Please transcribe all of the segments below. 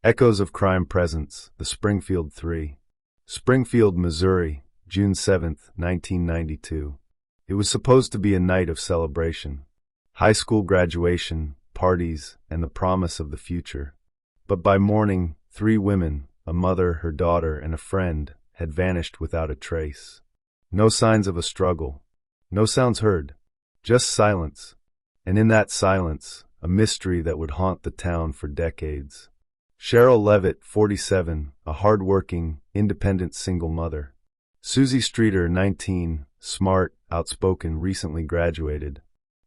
Echoes of Crime Presents, The Springfield Three. Springfield, Missouri, June 7, 1992. It was supposed to be a night of celebration. High school graduation, parties, and the promise of the future. But by morning, 3 women, a mother, her daughter, and a friend, had vanished without a trace. No signs of a struggle. No sounds heard. Just silence. And in that silence, a mystery that would haunt the town for decades. Sherrill Levitt, 47, a hard-working, independent single mother. Suzie Streeter, 19, smart, outspoken, recently graduated.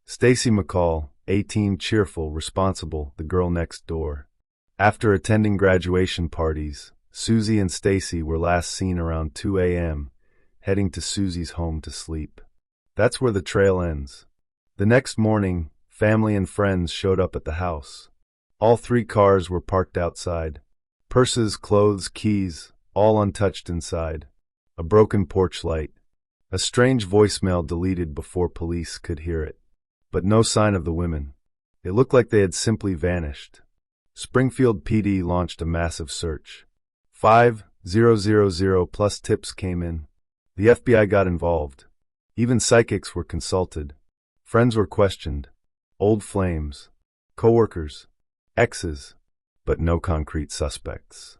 Stacy McCall, 18, cheerful, responsible, the girl next door. After attending graduation parties, Suzie and Stacy were last seen around 2 a.m., heading to Suzie's home to sleep. That's where the trail ends. The next morning, family and friends showed up at the house. All 3 cars were parked outside. Purses, clothes, keys, all untouched inside. A broken porch light. A strange voicemail deleted before police could hear it. But no sign of the women. It looked like they had simply vanished. Springfield PD launched a massive search. 5,000 plus tips came in. The FBI got involved. Even psychics were consulted. Friends were questioned. Old flames. Co-workers. Exes. But no concrete suspects.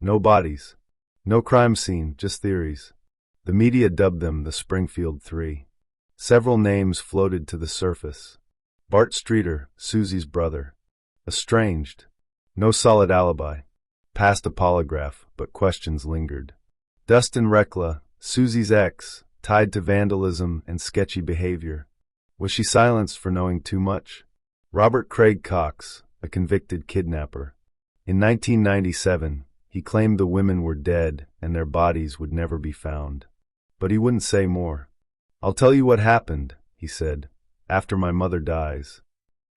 No bodies. No crime scene, just theories. The media dubbed them the Springfield Three. Several names floated to the surface. Bart Streeter, Suzie's brother. Estranged. No solid alibi. Passed a polygraph, but questions lingered. Dustin Rekla, Suzie's ex, tied to vandalism and sketchy behavior. Was she silenced for knowing too much? Robert Craig Cox, a convicted kidnapper. In 1997, he claimed the women were dead and their bodies would never be found. But he wouldn't say more. "I'll tell you what happened," he said, "after my mother dies."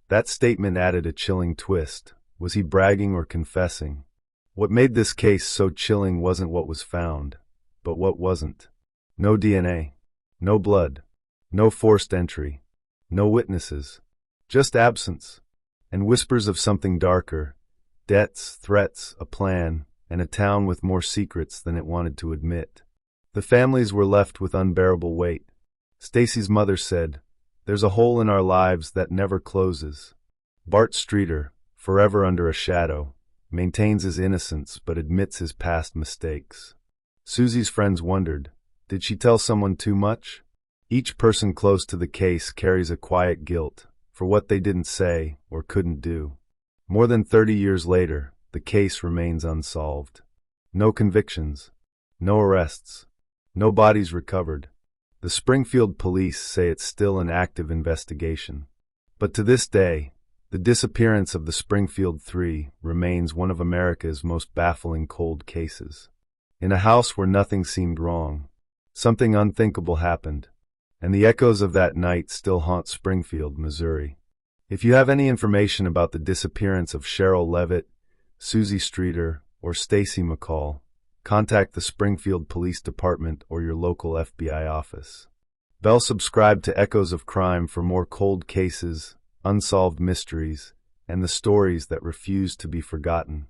That statement added a chilling twist. Was he bragging or confessing? What made this case so chilling wasn't what was found, but what wasn't. No DNA. No blood. No forced entry. No witnesses. Just absence. And whispers of something darker. Debts, threats, a plan, and a town with more secrets than it wanted to admit. The families were left with unbearable weight. Stacy's mother said, "There's a hole in our lives that never closes." Bart Streeter, forever under a shadow, maintains his innocence but admits his past mistakes. Suzie's friends wondered, did she tell someone too much? Each person close to the case carries a quiet guilt for what they didn't say or couldn't do. More than 30 years later, the case remains unsolved. No convictions. No arrests. No bodies recovered. The Springfield police say it's still an active investigation. But to this day, the disappearance of the Springfield Three remains one of America's most baffling cold cases. In a house where nothing seemed wrong, something unthinkable happened, and the echoes of that night still haunt Springfield, Missouri. If you have any information about the disappearance of Sherrill Levitt, Suzie Streeter, or Stacy McCall, contact the Springfield Police Department or your local FBI office. Subscribe to Echoes of Crime for more cold cases, unsolved mysteries, and the stories that refuse to be forgotten.